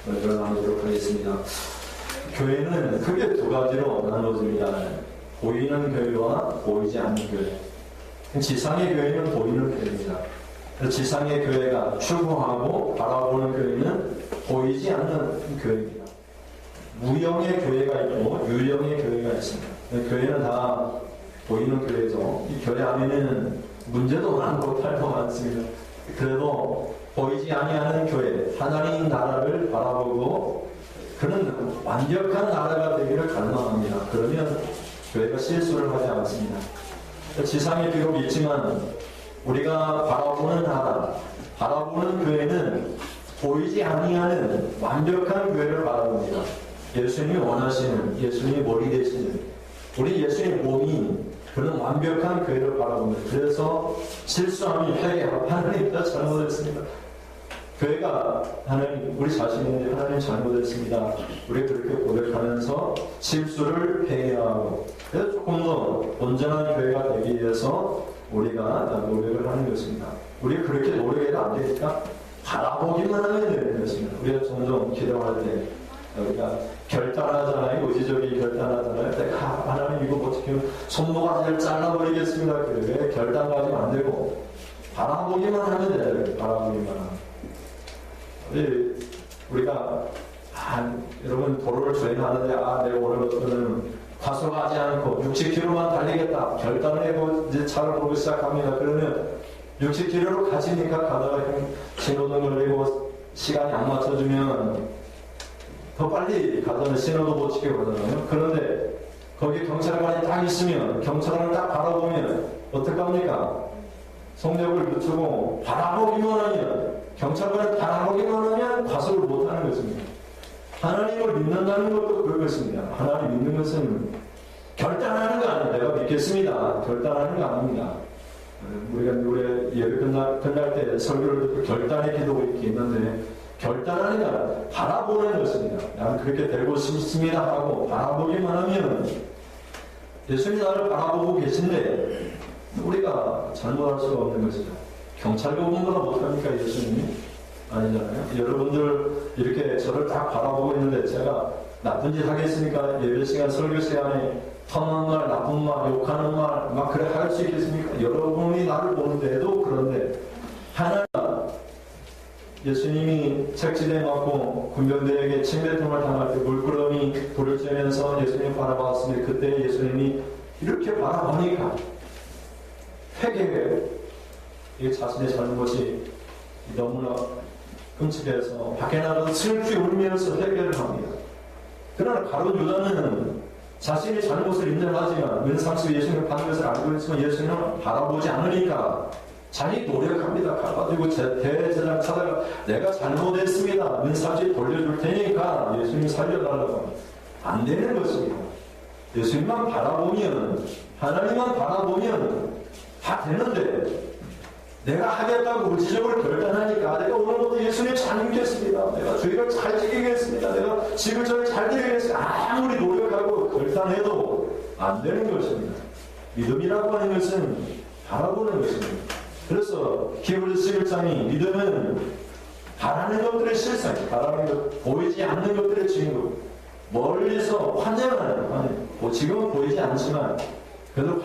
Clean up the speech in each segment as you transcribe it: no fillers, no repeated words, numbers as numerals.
말씀을 나누도록 하겠습니다. 교회는 크게 두 가지로 나눠집니다. 보이는 교회와 보이지 않는 교회. 지상의 교회는 보이는 교회입니다. 지상의 교회가 추구하고 바라보는 교회는 보이지 않는 교회입니다. 무형의 교회가 있고 유형의 교회가 있습니다. 교회는 다 보이는 교회죠. 이 교회 안에는 문제도 많고 탈도 많습니다. 그래도 보이지 아니하는 교회, 하나님 나라를 바라보고 그는 완벽한 나라가 되기를 갈망합니다. 그러면 교회가 실수를 하지 않습니다. 지상에 비록 있지만 우리가 바라보는 나라, 바라보는 교회는 보이지 아니하는 완벽한 교회를 바라봅니다. 예수님이 원하시는, 예수님이 머리 되시는, 우리 예수님의 몸인 그런 완벽한 교회를 바라봅니다. 그래서 실수하면 회개하고 하나님 다 잘못했습니다. 교회가 하나님, 우리 자신인데 하나님 잘못했습니다. 우리가 그렇게 고백하면서 실수를 회개하고 그래서 조금 더 온전한 교회가 되기 위해서 우리가 노력을 하는 것입니다. 우리가 그렇게 노력해도 안 되니까 바라보기만 하면 되는 것입니다. 우리가 종종 기도할 때 우리가 결단하잖아요. 의지적인 결단하잖아요. 내가 하나님 이거 어떻게 손모가지를 잘라버리겠습니다. 왜 결단 가지면 안 되고 바라보기만 하면 돼요. 바라보기만 하면. 우리가 여러분 도로를 주행하는데 내가 오늘 어쩌면 과속하지 않고 60km만 달리겠다 결단을 해고 이제 차를 보기 시작합니다. 그러면 60km로 가시니까 가다가 신호등 걸리고 시간이 안 맞춰주면 더 빨리 가잖아요. 신호도 못 지키고 가잖아요. 그런데 거기 경찰관이 딱 있으면 경찰관을 딱 바라보면 어떡합니까? 속력을 늦추고 바라보기만 하면 경찰관을 바라보기만 하면 과속을 못하는 것입니다. 하나님을 믿는다는 것도 그것입니다. 하나님 믿는 것은 결단하는 거 아니에요. 내가 믿겠습니다. 결단하는 거 아닙니다. 우리가 예배 끝날 때 설교를 듣고 결단의 기도가 이렇게 있는데 결단하는 거 아니에요. 바라보는 것입니다. 나는 그렇게 되고 싶습니다 하고 바라보기만 하면 예수님 나를 바라보고 계신데 우리가 잘못할 수가 없는 것이죠. 경찰관보다 못합니까 예수님이? 아니잖아요. 여러분들 이렇게 저를 딱 바라보고 있는데 제가 나쁜 짓 하겠습니까? 예배 시간 설교 시간에 험한 말, 나쁜 말, 욕하는 말 막 그래 할 수 있겠습니까? 여러분이 나를 보는데도 그런데 하나님 예수님이 책지대에 맞고 군병들에게 침뱉음을 당할 때 물끄러미 불을 쬐면서 예수님 바라봤으니 그때 예수님이 이렇게 바라보니까 회개해요. 이게 자신의 잘못이 너무나 끔찍해서 밖에 나가서 슬피 울면서 회개를 합니다. 그러나 가룟 유다는 자신의 잘못을 인정하지만 은상수 예수님을 받는 것을 알고 있지만 예수님을 바라보지 않으니까 자기 노력합니다. 가가지고 대제사장 찾아가 내가 잘못했습니다. 은상수 돌려줄 테니까 예수님 살려달라고 합니다. 안 되는 것입니다. 예수님만 바라보면 하나님만 바라보면 다 되는데 내가 하겠다고 의지적으로 결단하니까 내가 오늘부터 예수님 잘 믿겠습니다. 내가 주의를 잘 지키겠습니다. 내가 지구전을 잘 드리겠습니다. 아무리 노력하고 결단해도 안 되는 것입니다. 믿음이라고 하는 것은 바라보는 것입니다. 그래서 히브리서 11장이 믿음은 바라는 것들의 실상이에요. 바라는 것, 보이지 않는 것들의 증거. 멀리서 환영하는, 지금은 보이지 않지만 그래도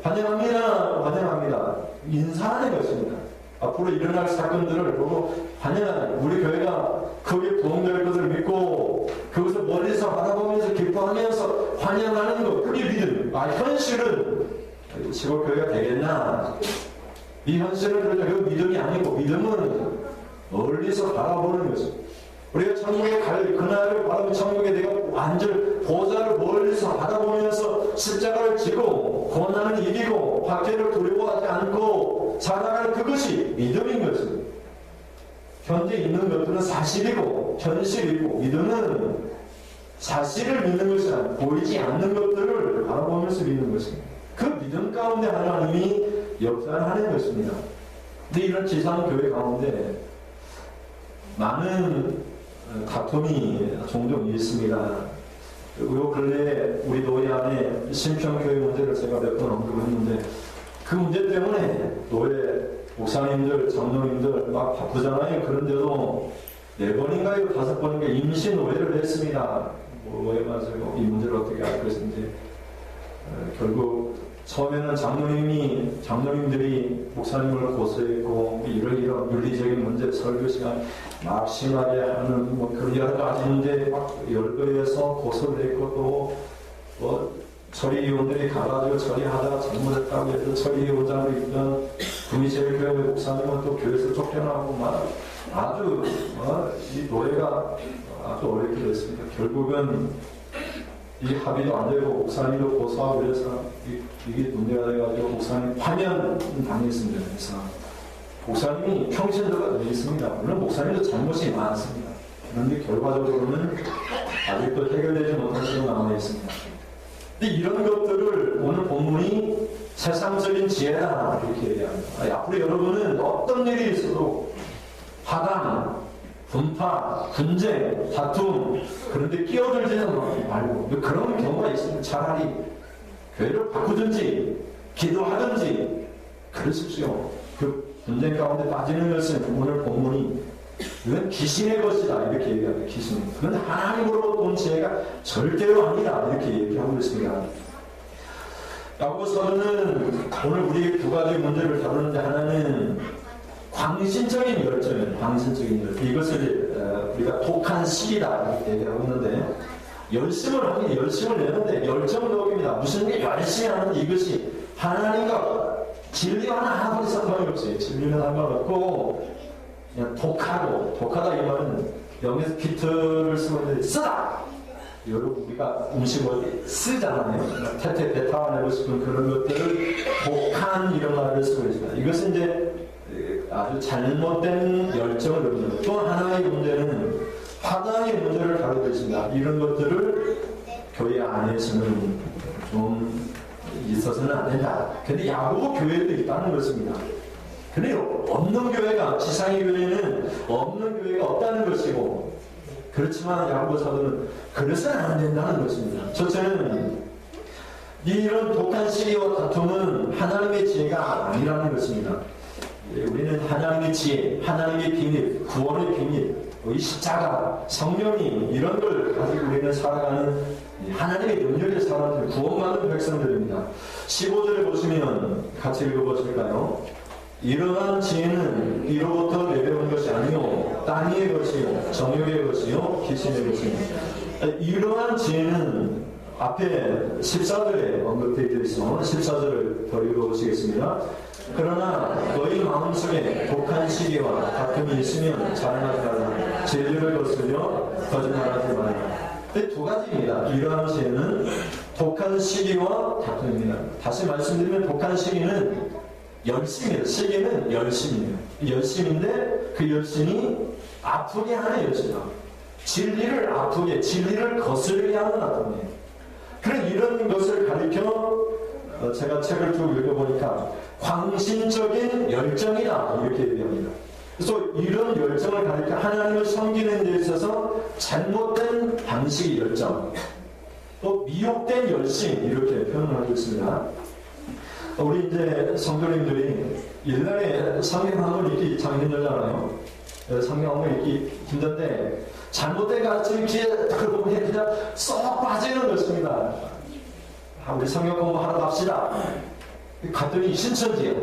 환영합니다. 인사하는 것입니다. 앞으로 일어날 사건들을 보고 환영하는, 우리 교회가 거기에 도움될 것을 믿고 그것을 멀리서 바라보면서 기뻐하면서 환영하는 것, 그게 믿음. 현실은 시골 교회가 되겠나? 이 현실은 그렇죠. 믿음이 아니고 믿음은 멀리서 바라보는 것입니다. 우리가 천국에 갈 그날을 바라보면 천국에 내가 완전 보좌를 멀리서 바라보면서 십자가를 지고 고난을 이기고 박해를 두려워하지 않고 살아가는 그것이 믿음인 것입니다. 현재 있는 것들은 사실이고 현실이고 믿음은 사실을 믿는 것이 아니라 보이지 않는 것들을 바라보면서 믿는 것입니다. 그 믿음 가운데 하나님이 역사를 하는 것입니다. 근데 이런 지상교회 가운데 많은 다툼이 종종 있습니다. 요 근래에 우리 노예 안에 심평교회 문제를 제가 몇 번 언급했는데 그 문제 때문에 노예 목사님들, 장로님들 막 바쁘잖아요. 그런데도 4번인가요? 5번인가 임시 노회를 했습니다. 뭐 해가지고 이 문제를 어떻게 할 것인지. 결국 처음에는 장로님들이 목사님을 고소했고 이런 윤리적인 문제 설교 시간 막 심하게 하는 뭐 그런 여러 가지 문제에 막 열거해서 고소를 했고 또 처리위원들이 가가지고 처리하다가 잘못했다고 해서 처리위원장으로 있던 구미제일교회 목사님은 또 교회에서 쫓겨나고 막 아주 이 노래가 아주 어렵게 됐습니다. 결국은 이 합의도 안 되고 목사님도 고소하고 그래서 이게 문제가 돼가지고 목사님 파면 당했습니다. 그래서 목사님이 평신도가 되어 있습니다. 물론 목사님도 잘못이 많습니다. 그런데 결과적으로는 아직도 해결되지 못한 채로 남아 있습니다. 근데 이런 것들을 오늘 본문이 세상적인 지혜다 이렇게 얘기합니다. 앞으로 여러분은 어떤 일이 있어도 화강, 분파, 분쟁, 다툼 그런데 끼어들지는 말고 그런 경우가 있습니다. 차라리 교회를 바꾸든지 기도하든지 그러십시오. 그 분쟁 가운데 빠지는 것은 오늘 본문이 그건 귀신의 것이다 이렇게 얘기합니다. 귀신. 그건 하나님으로부터 온 지혜가 절대로 아니다 이렇게 얘기하고 있습니다. 야고보서는 오늘 우리 두 가지 문제를 다루는데 하나는 광신적인 열정이에요. 광신적인 열정. 이것을 우리가 독한 시기다 이렇게 얘기하고 있는데 열심을 하면 열심을 내는데 열정을 넣습니다. 무슨 게 열심히 하는 이것이 하나님과 진리와 하나도 상관이 없어요. 진리는 상관없고 그냥 독하다 이 말은 여기서 비트를 쓰고 있는데 쓰다. 여러분 우리가 음식을 쓰잖아요. 태태 베타내고 싶은 그런 것들을 독한 이런 말을 쓰고 있습니다. 이것은 이제 아주 잘못된 열정을 의미합니다. 또 하나의 문제는 화강의 문제를 다루고 있습니다. 이런 것들을 교회 안에서는 좀 있어서는 안 된다. 근데 야고보 교회도 있다는 것입니다. 근데 없는 교회가 지상의 교회는 없는 교회가 없다는 것이고 그렇지만 야고보 사도는 그래서는 안 된다는 것입니다. 첫째는 이런 독한 시기와 다툼은 하나님의 지혜가 아니라는 것입니다. 우리는 하나님의 지혜, 하나님의 비밀, 구원의 비밀, 이 십자가, 성령님 이런 걸 가지고 우리는 살아가는 하나님의 능력의 사람들, 구원받은 백성들입니다. 15절에 보시면 같이 읽어보실까요? 이러한 지혜는 이로부터 내려온 것이 아니요 땅 위의 것이요 정욕의 것이요 귀신의 것이요. 이러한 지혜는 앞에 14절에 언급되어 있어 14절을 더 읽어보시겠습니다. 그러나 너희 마음속에 독한 시기와 다툼이 있으면 자랑하지 말라. 진리를 거스려 거짓말하지 말라. 두 가지입니다. 이러한 지혜는 독한 시기와 다툼입니다. 다시 말씀드리면 독한 시기는 열심이에요. 시기는 열심이에요. 열심인데 그 열심이 아프게 하는 열심이다. 진리를 아프게, 진리를 거스르게 하는 아픔이에요. 그런 이런 것을 가리켜 제가 책을 쭉 읽어보니까 광신적인 열정이다 이렇게 얘기합니다. 그래서 이런 열정을 가리켜 하나님을 섬기는 데 있어서 잘못된 방식의 열정, 또 미혹된 열심 이렇게 표현을 하고 있습니다. 우리 이제 성도님들이 옛날에 성경학을 읽기 참 힘들잖아요. 성경학을 읽기 힘든데 잘못된 가르침이 귀에 들어오면 그냥 쏙 빠지는 것입니다. 우리 성경 공부하러 갑시다. 갔더니 신천지예요.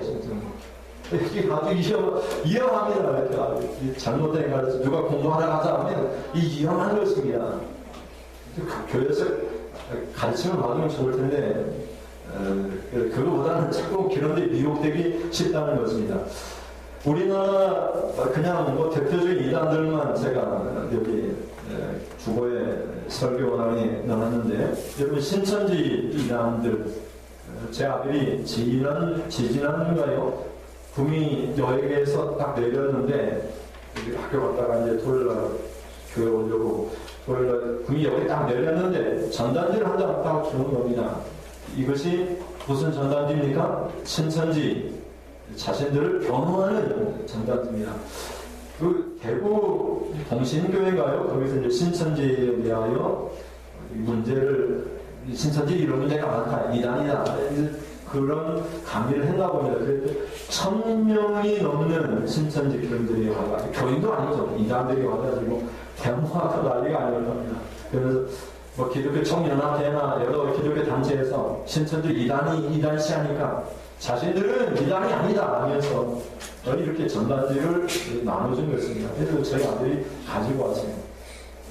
이게 아주 위험합니다. 잘못된 가르침 누가 공부하러 가자 하면 이 위험한 것입니다. 교회에서 가르침을 받으면 좋을 텐데 그거보다는 조금 그런데 미혹되기 쉽다는 것입니다. 우리나라 그냥 뭐 대표적인 이단들만 제가 여기 주보에 설교원항에 넣었는데 여러분 신천지 이단들 제 아들이 지지난가요 구미 여행에서 딱 내렸는데 여기 학교 갔다가 이제 토요일날 교회 오려고 토요일날 구미 여기 딱 내렸는데 전단지를 한 장 딱 주는 겁니다. 이것이 무슨 전단지입니까? 신천지 자신들을 변호하는 전단지입니다. 그 대구 동신교회인가요? 거기서 이제 신천지에 대하여 문제를 신천지 이런 문제가 많다, 이단이다. 그런 강의를 했나 봅니다. 그랬더니 1000명이 넘는 신천지 교인들이 와가지고, 교인도 아니죠. 이단들이 와가지고 대모하고 난리가 아닐 겁니다. 그래서 뭐 기독교 청년합회나 여러 기독교 단체에서 신천지 이단시 하니까 자신들은 이단이 아니다 하면서 이렇게 전단지를 나눠준 것입니다. 그래서 저희 아들이 가지고 왔어요.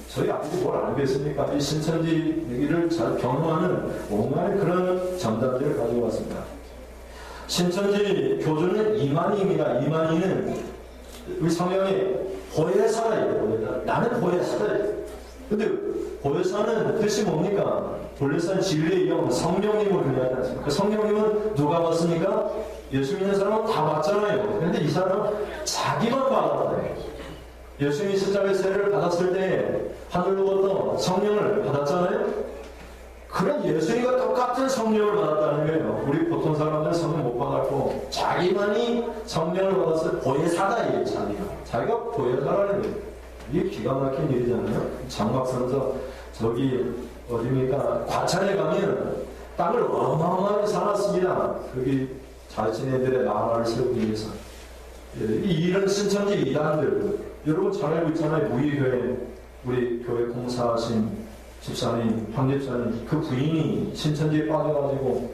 저희 아들이 뭘 알겠습니까? 이 신천지를 잘 경험하는 온갖 그런 전단지를 가지고 왔습니다. 신천지 교주는 이만희입니다. 이만희는 우리 성경에 보혜사예요. 나는 보혜사예요. 근데 보혜사는 뜻이 뭡니까? 본래사는 진리의 영, 성령님을 의미하지 않습니까? 그 성령님은 누가 봤습니까? 예수 믿는 사람은 다 봤잖아요. 근데 이 사람은 자기만 받았어요. 예수님이 십자가의 세례를 받았을 때 하늘로부터 성령을 받았잖아요. 그런 예수님과 똑같은 성령을 받았다는 거예요. 우리 보통 사람들은 성령 못 받았고 자기만이 성령을 받았을 보혜사다. 이게 자기가 보혜사라는 거예요. 이게 기가 막힌 일이잖아요. 장막선서 저기 어디입니까? 과천에 가면 땅을 어마어마하게 사놨습니다. 거기 자신네들의 나라를 세우기 위해서. 이런 신천지 이단들 여러분 잘 알고 있잖아요. 무의교회 우리 교회 공사하신 집사님, 황집사님 그 부인이 신천지에 빠져가지고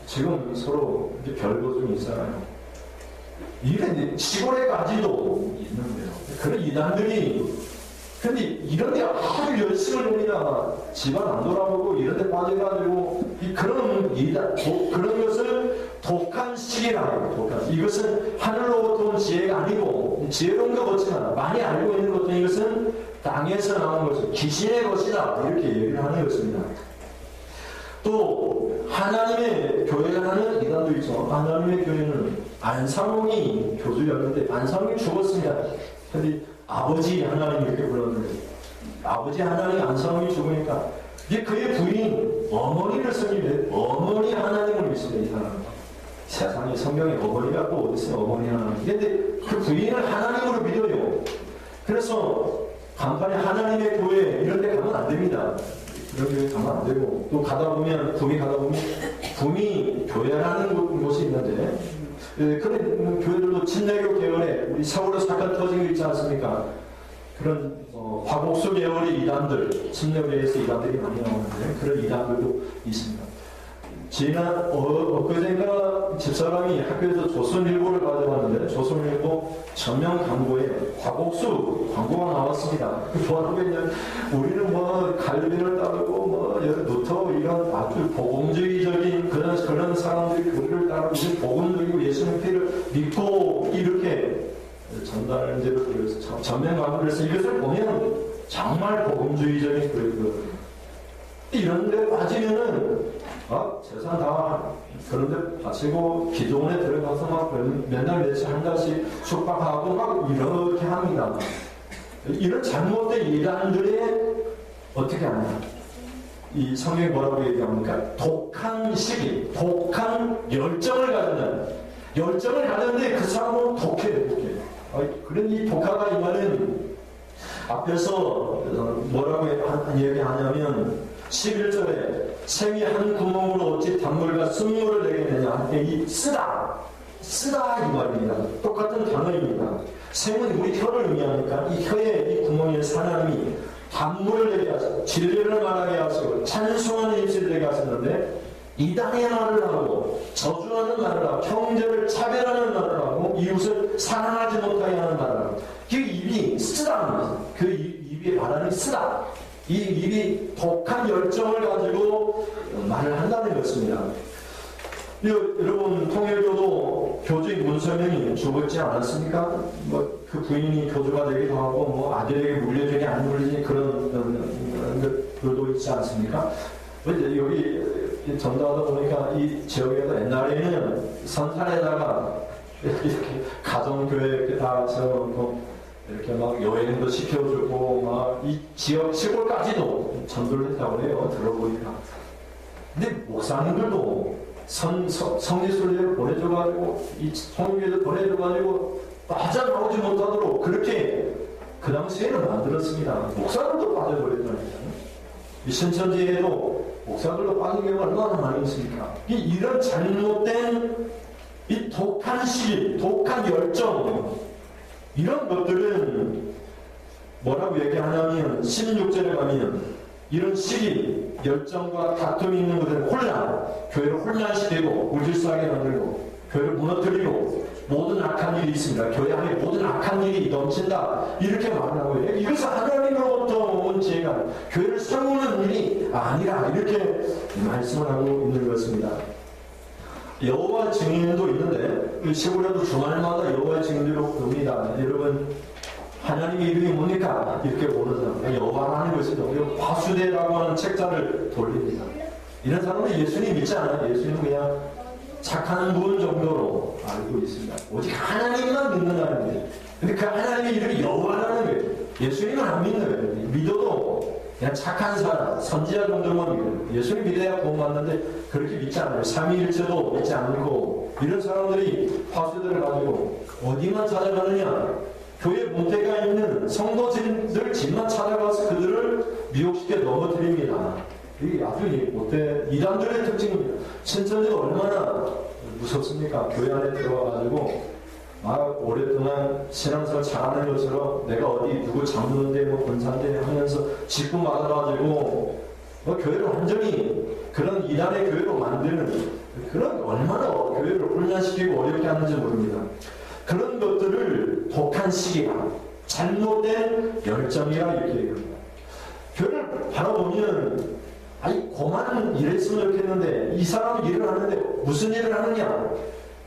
지금 서로 이제 별거 좀 있잖아요. 이런 시골에까지도 있는데요. 그런 이단들이 근데 이런데 아주 열심을 합니다. 집안 안 돌아보고 이런데 빠져가지고 그런 것을 독한 시기라고. 독한. 이것은 하늘로부터 온 지혜가 아니고 지혜로운 것 같지만 많이 알고 있는 것도 이것은 땅에서 나온 것은 귀신의 것이다. 이렇게 얘기를 하는 것입니다. 또 하나님의 교회를 하는 이단도 있죠. 하나님의 교회는 안상홍이 교주였는데 안상홍이 죽었습니다. 근데 아버지 하나님 이렇게 불렀는데 아버지 하나님 안상홍이 죽으니까 이게 그의 부인 어머니를 섬기는데 어머니 하나님을 믿습니다. 이 사람은 세상에 성경에 어머니가 또 어디 있어요? 어머니 하나님. 근데 그 부인을 하나님으로 믿어요. 그래서 간판에 하나님의 교회 이런 데 가면 안 됩니다. 그런 교회 가면 안 되고 또 가다 보면 붐이 교회라는 곳이 있는데 그런 교회들도 친내교 계열에 우리 서울에 사건 터진 거 있지 않습니까? 그런 화곡수 계열의 이단들, 친내교에서 이단들이 많이 나오는데 그런 이단들도 있습니다. 지난 엊그젠가 집사람이 학교에서 조선일보를 가져왔는데 조선일보 전면 광고에 화곡수 광고가 나왔습니다. 뭐라고 했냐면 우리는 뭐 갈비를 따르고 뭐 예로부터 이런 아주 복음주의적인 그런 사람들이 교리를 따르고 복음적이고 예수님 피를 믿고 이렇게 전달을 그래서 전면 광고를 해서 이것을 보면 정말 복음주의적인 교리거든요. 이런 데 빠지면은 재산 다 그런데 바치고 기도원에 들어가서 막 맨날 며칠 한 달씩 숙박하고 막 이렇게 합니다. 이런 잘못된 이단들의 어떻게 하냐? 이 성경이 뭐라고 얘기합니까? 독한 시기, 독한 열정을 가졌는데 그 사람은 독해. 그런 이 독하다 이 말은 앞에서 뭐라고 얘기하냐면 11절에 샘이 한 구멍으로 어찌 단물과 쓴물을 내겠느냐 할 때 이 쓰다 이 말입니다. 똑같은 단어입니다. 샘은 우리 혀를 의미하니까 이 혀에 이 구멍에 사람이 단물을 내게 하시고 진리를 말하게 하시고 찬송하는 입술을 내게 하셨는데 이단의 말을 하고 저주하는 말을 하고 형제를 차별하는 말을 하고 이웃을 사랑하지 못하게 하는 말을 하고 그 입이 쓰다. 그 입이 말하는 쓰다. 이 입이 독한 열정을 가지고 말을 한다는 것입니다. 여러분 통일교도 교주인 문설명이 죽었지 않았습니까? 그 부인이 교주가 되기도 하고 아들에게 물려주니 안 물려주니 그런 것들도 있지 않습니까? 여기 전도하다 보니까 이 지역에도 옛날에는 선산에다가 이렇게 가정교회 이렇게 다 세워놓고 이렇게 막 여행도 시켜주고 막 이 지역 시골까지도 전도를 했다고 해요. 들어보니까. 근데 목사님들도 성지순례를 보내줘가지고 이 성교회를 보내줘가지고 빠져나오지 못하도록 그렇게 그 당시에는 만들었습니다. 목사님도 빠져버렸다니까요. 이 신천지에도 목사들도 빠진 경우가 얼마나 많이 있습니까? 이런 잘못된 이 독한 시기, 독한 열정, 이런 것들은 뭐라고 얘기하냐면 16절에 가면 이런 시기, 열정과 다툼이 있는 것은 혼란, 교회를 혼란시키고 불질서하게 만들고 교회를 무너뜨리고 모든 악한 일이 있습니다. 교회 안에 모든 악한 일이 넘친다. 이렇게 말하고 해요. 이것은 하나님으로부터 온 지혜가 교회를 세우는 일이 아니라 이렇게 말씀을 하고 있는 것입니다. 여호와 증인도 있는데 시골에도 주말마다 여호와 증인으로 봅니다. 여러분 하나님의 이름이 뭡니까? 이렇게 오르잖아요. 여호와라는 것이죠. 그리고 과수대라고 하는 책자를 돌립니다. 이런 사람은 예수님 믿지 않아요. 예수님은 그냥 착한 분 정도로 알고 있습니다. 오직 하나님만 믿는다는 거예요. 근데 그 하나님의 이름이 여호와라는 거예요. 예수님은 안 믿는 거예요. 믿어도 그냥 착한 사람, 선지자 정도만 믿어요. 예수님 믿어야 구원받는데 그렇게 믿지 않아요. 삼위일체도 믿지 않고 이런 사람들이 화수들을 가지고 어디만 찾아가느냐? 교회 문제가 있는 성도들 집만 찾아가서 그들을 미혹시켜 넘어뜨립니다. 이게 아주 못해 이단들의 특징입니다. 신천지가 얼마나 무섭습니까? 교회 안에 들어와가지고 막 오랫동안 신앙생활 잘하는 것처럼 내가 어디 누구 잡는데 뭐 권사인데 하면서 직분 받아가지고 교회를 완전히 그런 이단의 교회로 만드는 그런 얼마나 교회를 혼란시키고 어렵게 하는지 모릅니다. 그런 것들을 독한 시기가 잘못된 열정이라 이렇게 얘기합니다. 교회를 바라보면 아니 고만 일했으면 좋겠는데 이 사람은 일을 하는데 무슨 일을 하느냐?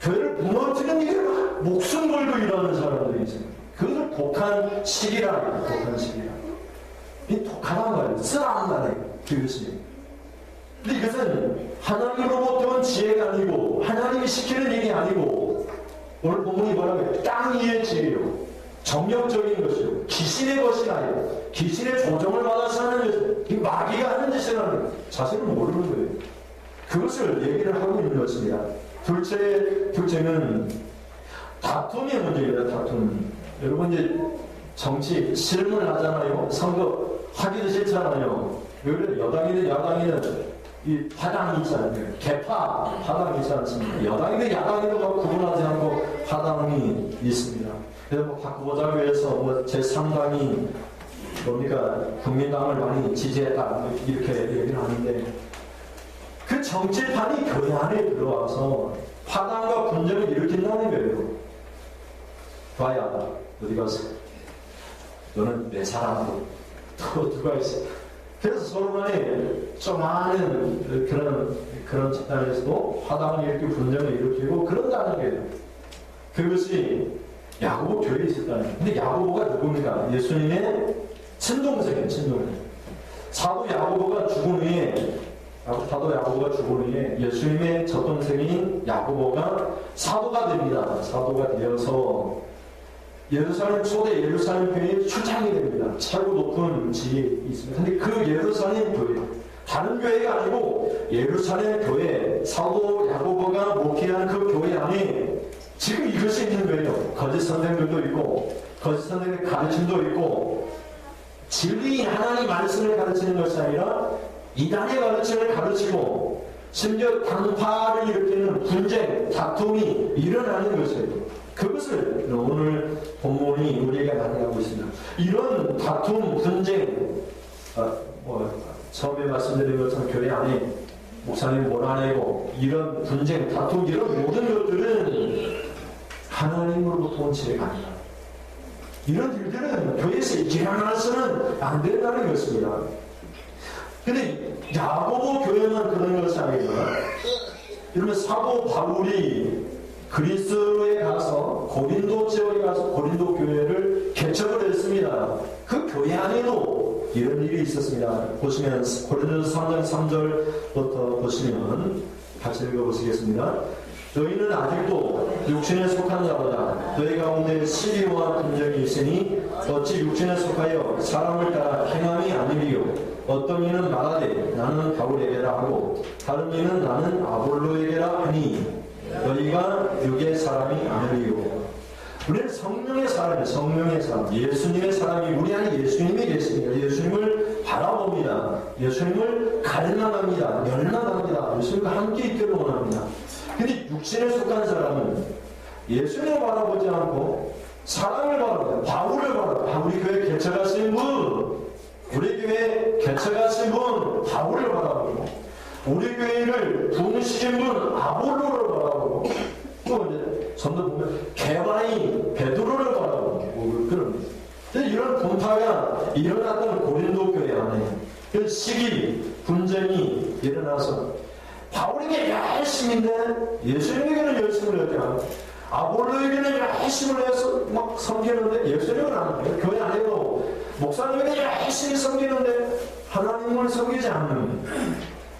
교회를 무너뜨리는 일을 목숨 걸고 일하는 사람들이 있어요. 그것을 독한 시기라 독한 시기라. 이 독하단 말이에요. 쓰라한 말이에요. 그것이. 근데 이것은 하나님으로부터 온 지혜가 아니고 하나님이 시키는 일이 아니고 오늘 본문이 뭐라고 해요? 땅 위의 지혜요. 정력적인 것이요. 귀신의 것이 아니에요. 귀신의 조정을 받아서 하는 것이요. 마귀가 하는 짓이라는 거예요. 자세는 모르는 거예요. 그것을 얘기를 하고 있는 것입니다. 둘째는 다툼의 문제입니다. 다툼. 여러분 이제 정치 실무를 하잖아요. 선거 하기도 싫잖아요. 왜 여당이든 야당이든 이 파당이 있잖아요. 개파 파당이 있지 않습니까? 여당이든 야당이든 구분하지 않고 파당이 있습니다. 그래서 뭐 바꾸보자고 해서 뭐 제3당이 뭡니까 국민당을 많이 지지했다 이렇게 얘기를 하는데 그 정치판이 교회 안에 들어와서 파당과 분쟁을 일으킨다는 거예요. 봐야 어디 가서 너는 내 사람으로 또 누가 있어. 그래서 서로 간에 좀 많은 그런 집단에서도 파당을 일으키고 분쟁을 일으키고 그런다는 거예요. 그것이 야고보 교회에 있었다는 거예요. 근데 야고보가 누굽니까? 예수님의 친동생이에요. 친동생. 사도 야고보가 죽은 후에 예수님의 젖동생인 야고보가 사도가 됩니다. 사도가 되어서 예루살렘 초대 예루살렘 교회의 추장이 됩니다. 최고 높은 지위에 있습니다. 근데 그 예루살렘 교회, 다른 교회가 아니고 예루살렘 교회, 사도 야고보가 목회한 그 교회 안에 지금 이것이 있는 거예요. 거짓 선생들도 있고, 거짓 선생의 가르침도 있고, 진리인 하나님 말씀을 가르치는 것이 아니라 이단의 가르침을 가르치고, 심지어 당파를 일으키는 분쟁, 다툼이 일어나는 것이에요. 그것을 오늘 본문이 우리에게 말하고 있습니다. 이런 다툼, 분쟁, 처음에 말씀드린 것처럼 교회 안에 목사님이 몰아내고 이런 분쟁, 다툼, 이런 모든 것들은 하나님으로부터 온 지혜가 아니다. 이런 일들은 교회에서 일어나서는 안 된다는 것입니다. 근데 야고보 교회만 그런 것이 아니라 이러면 사도 바울이 그리스에 가서 고린도 지역에 가서 고린도 교회를 개척을 했습니다. 그 교회 안에도 이런 일이 있었습니다. 보시면 고린도서 3장 3절부터 보시면 같이 읽어보시겠습니다. 너희는 아직도 육신에 속한 자보다 너희 가운데 시기와 분쟁이 있으니 어찌 육신에 속하여 사람을 따라 행함이 아니리요. 어떤 이는 말하되 나는 바울에게라 하고 다른 이는 나는 아볼로에게라 하니 너희가 육의 사람이 아니리요. 우리는 성령의 사람이에요. 성령의 사람, 예수님의 사람이 우리 안에 예수님이 계십니다. 예수님을 바라봅니다. 예수님을 갈망합니다. 열망합니다. 예수님과 함께 있기를 원합니다. 근데 육신에 속한 사람은 예수님을 바라보지 않고 사람을 바라보고 바울을 바라보고 바울이 교회 개척하신 분, 우리 교회 개척하신 분 바울을 바라보고 우리 교회를 부르시는 분 아볼로를 바라보고 또 이제 전도 보면 개바인 베드로를 바라보고 그런 이런 분파가 일어났던 고린도 교회 안에 그 시기 분쟁이 일어나서 바울에게 열심인데 예수님에게는 열심을 하지 않고 아볼로에게는 열심을 해서 막 섬기는데 예수님은 안 해요. 교회 안에도 목사님에게 열심히 섬기는데 하나님을 섬기지 않는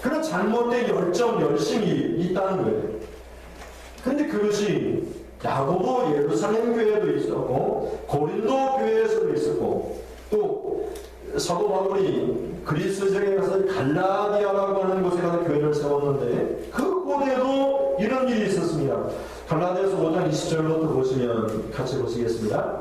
그런 잘못된 열정, 열심이 있다는 거예요. 근데 그것이 야고보 예루살렘 교회도 있었고 고린도 교회에서도 있었고 또 사도 바울이 그리스 지역에 가서 갈라디아라고 하는 곳에 가서 교회를 세웠는데 그곳에도 이런 일이 있었습니다. 갈라디아서 5장 20절부터 보시면 같이 보시겠습니다.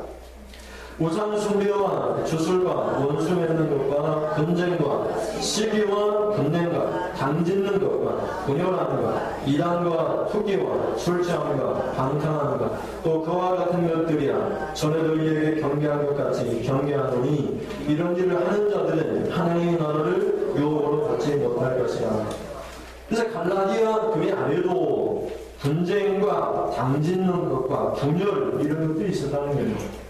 우상 숭배와 주술과 원수 맺는 것과 분쟁과 시기와 분쟁과 당짓는 것과 분열하는 것, 이단과 투기와 술 취함과 방탕하는 것, 또 그와 같은 것들이야 전에 너희에게 경계한 것 같이 경계하노니 이런 일을 하는 자들은 하나님의 나라를 유혹으로 받지 못할 것이야. 그래서 갈라디아 교회 안에도 분쟁과 당짓는 것과 분열 이런 것들이 있었다는 거예요.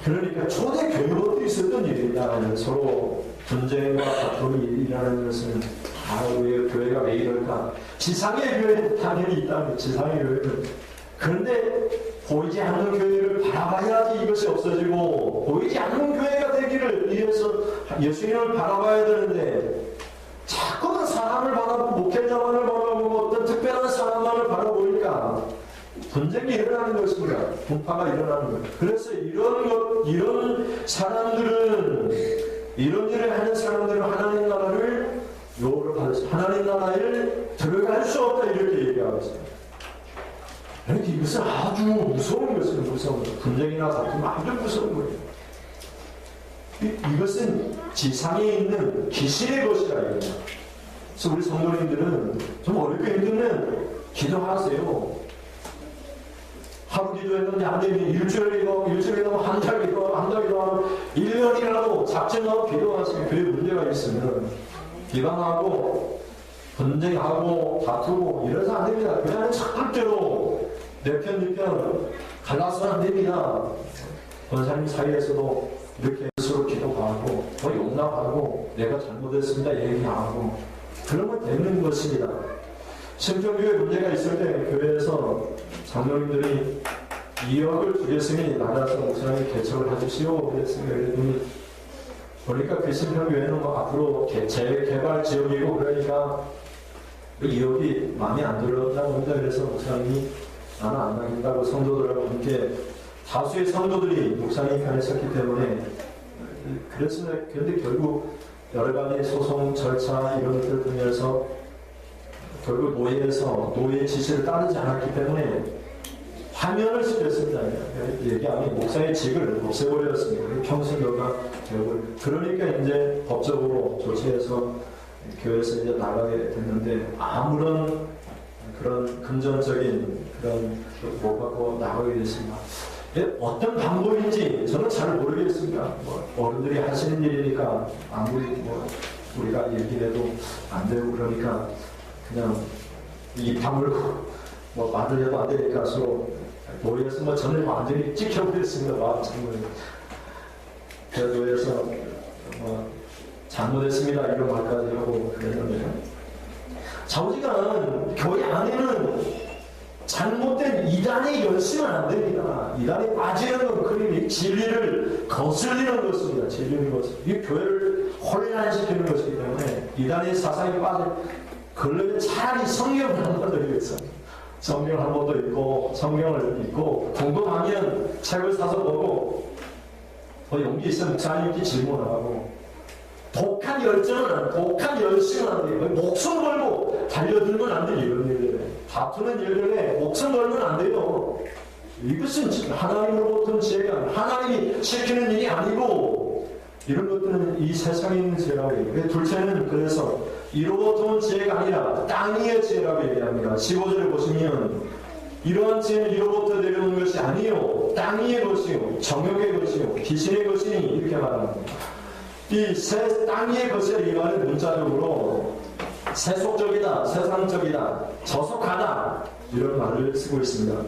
그러니까 초대 교회도 있었던 일이다. 서로 분쟁과 다툼이 일어나는 것은 왜 교회가 왜 이럴까? 지상의 교회는 당연히 있다는 지상의 교회는. 그런데 보이지 않는 교회를 바라봐야지 이것이 없어지고 보이지 않는 교회가 되기를 위해서 예수님을 바라봐야 되는데 자꾸만 사람을 바라보고 목회자만을 바라보고 어떤 특별한 사람만을 바라보니까 분쟁이 일어나는 것입니다. 분파가 일어나는 거예요. 그래서 이런 사람들은, 이런 일을 하는 사람들은 하나님 나라를 요구를 받았어요. 하나님 나라에 들어갈 수 없다 이렇게 얘기하고 있어요. 그러니까 이것은 아주 무서운 것이에요. 무서운 것. 분쟁이나 다툼 아주 무서운 거예요. 이것은 지상에 있는 귀신의 것이라 이거예요. 그래서 우리 성도님들은 좀 어렵게 힘들면 기도하세요. 하루 기도했는데 안 되면 일주일 기도, 한 달 기도하고 1년이라도 작정하고 기도하시면 교회 문제가 있으면 비방하고 분쟁하고 다투고 이래서 안 됩니다. 그냥 절대로 내 편, 네 편 갈라서는 안 됩니다. 권사님 사이에서도 이렇게 스스로 기도하고 더 용납하고 내가 잘못했습니다 얘기하고 그러면 되는 것입니다. 심정교회 문제가 있을 때 교회에서 장로님들이 2억을 주겠으니 나가서 목사님이 개척을 해주시오 그랬습니다. 그랬더니 보니까 그 심정교회는 뭐 앞으로 재개발 지역이고 그러니까 2억이 마음에 안 들었다고 합니다. 그래서 목사님이 나는 안 나간다고 성도들하고 함께 다수의 성도들이 목사님 편에 섰기 때문에 그랬습니다. 그런데 결국 여러 가지 소송 절차 이런 것들을 통해서 결국 노예에서 노예의 지시를 따르지 않았기 때문에 파면을 시켰습니다. 얘기하면 목사의 직을 없애버렸습니다. 평신도가 결국 그러니까 이제 법적으로 조치해서 교회에서 이제 나가게 됐는데 아무런 그런 금전적인 그런 못 받고 나가게 됐습니다. 어떤 방법인지 저는 잘 모르겠습니다. 어른들이 하시는 일이니까 아무리 우리가 얘기해도 안 되고 그러니까 그냥 입 다물고 말을 해도 안 되니까 서로 노예에서 저는 완전히 찍혀버렸습니다. 마음을. 그 노예에서 잘못했습니다 이런 말까지 하고 그랬는데 좌우지간 교회 안에는 잘못된 이단의 열심은 안 됩니다. 이단에 빠지는 건 그림이 진리를 거슬리는 것입니다. 진리는 것은 이 교회를 혼란시키는 것이기 때문에 이단의 사상에 빠져 그러면 차라리 성경을 한 번 더 읽었어요. 성경을 한 번 더 읽고 성경을 읽고 궁금하면 책을 사서 보고 더 용기 있으면 목사님께 질문하고 독한 열정은 독한 열심은 안 돼요. 목숨 걸고 달려들면 안 돼요. 이런 일들에 다투는 일들에 목숨 걸면 안 돼요. 이것은 하나님으로부터 지혜가 하나님이 시키는 일이 아니고 이런 것들은 이 세상에 있는 지혜라고 얘기해요. 둘째는 그래서 이로부터 온 지혜가 아니라 땅 위의 지혜라고 얘기합니다. 15절에 보시면 이러한 지혜는 이로부터 내려오는 것이 아니요 땅 위의 것이요 정욕의 것이요 귀신의 것이니 이렇게 말합니다. 이 땅 위의 것이라 이 말은 문자적으로 세속적이다, 세상적이다, 저속하다 이런 말을 쓰고 있습니다.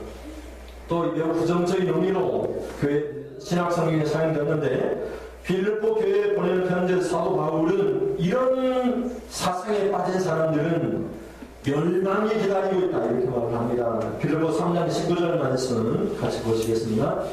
또 매우 부정적인 의미로 교회 신약 성경에 사용되었는데 빌립보 교회에 보내는 편지 사도 바울은 이런 사상에 빠진 사람들은 멸망이 기다리고 있다 이렇게 말을 합니다. 빌립보 3장 19절 말씀 같이 보시겠습니다.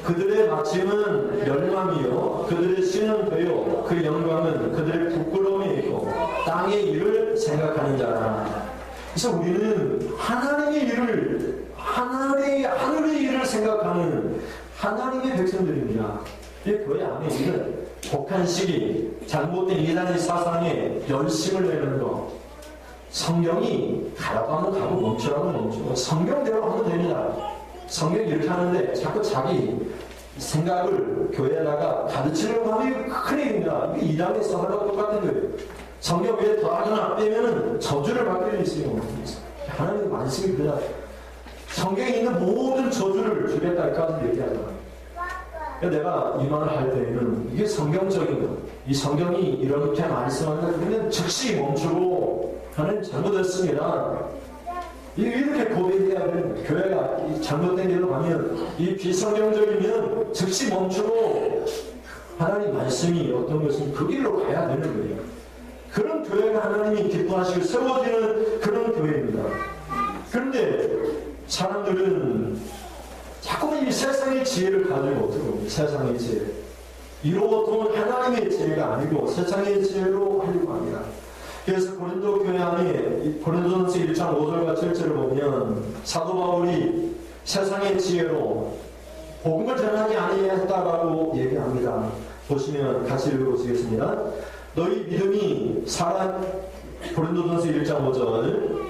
그들의 마침은 멸망이요 그들의 씨는 되요 그 영광은 그들의 부끄러움이 있고 땅의 일을 생각하는 자라. 그래서 우리는 하나님의 일을 하늘의 일을 생각하는 하나님의 백성들입니다. 이 교회 안에 있는 독한 시기, 잘못된 이단의 사상에 열심을 내는 것, 성경이 가라고 하면 가고 멈추라고 멈추고 성경대로 하면 됩니다. 성경이 이렇게 하는데 자꾸 자기 생각을 교회에다가 가르치려고 하면 큰 일입니다. 이게 이단의 사상과 똑같은 거예요. 성경 위에 더하거나 빼면은 저주를 받게 돼 있어요. 하나님 말씀이 그냥 성경에 있는 모든 저주를 주겠다까지 얘기하잖아요. 내가 이 말을 할 때에는 이게 성경적인 것, 이 성경이 이렇게 말씀한다 그러면 즉시 멈추고 하나님 잘못했습니다. 이렇게 고백해야 되는 교회가 잘못된 길로 가면 이 비성경적이면 즉시 멈추고 하나님 말씀이 어떤 것은 그 길로 가야 되는 거예요. 그런 교회가 하나님이 기뻐하시고 세워지는 그런 교회입니다. 그런데 사람들은 자꾸만 이 세상의 지혜를 가지고 어떻게 봅니까? 세상의 지혜. 이로부터 온 하나님의 지혜가 아니고 세상의 지혜로 하려고 합니다. 그래서 고린도 교회 안에 고린도전서 1장 5절과 7절을 보면 사도 바울이 세상의 지혜로 복음을 전하지 아니했다라고 얘기합니다. 보시면 같이 읽어보시겠습니다. 너희 믿음이 사람 고린도전서 1장 5절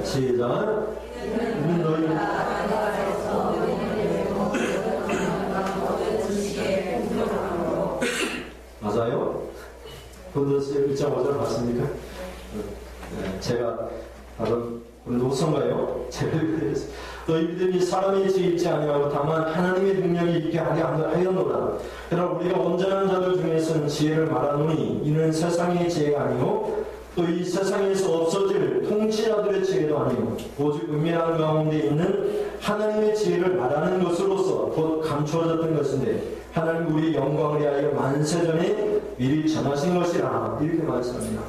시작. 너희 맞아요? 고린도전서 1장 5절 맞습니까? 네, 제가 바로 고린도후서인가요? 제가 읽어드렸습니다. 너희 믿음이 사람의 지혜 있지 아니하고 다만 하나님의 능력이 있게 하려 하였노라. 그러나 우리가 온전한 자들 중에서는 지혜를 말하노니 이는 세상의 지혜가 아니고 또 이 세상에서 없어질 통치자들의 지혜도 아니고 오직 은밀한 가운데 있는 하나님의 지혜를 말하는 것으로서 곧 감추어졌던 것인데 하나님 우리 영광을 위하여 만세전에 미리 전하신 것이라 이렇게 말씀합니다.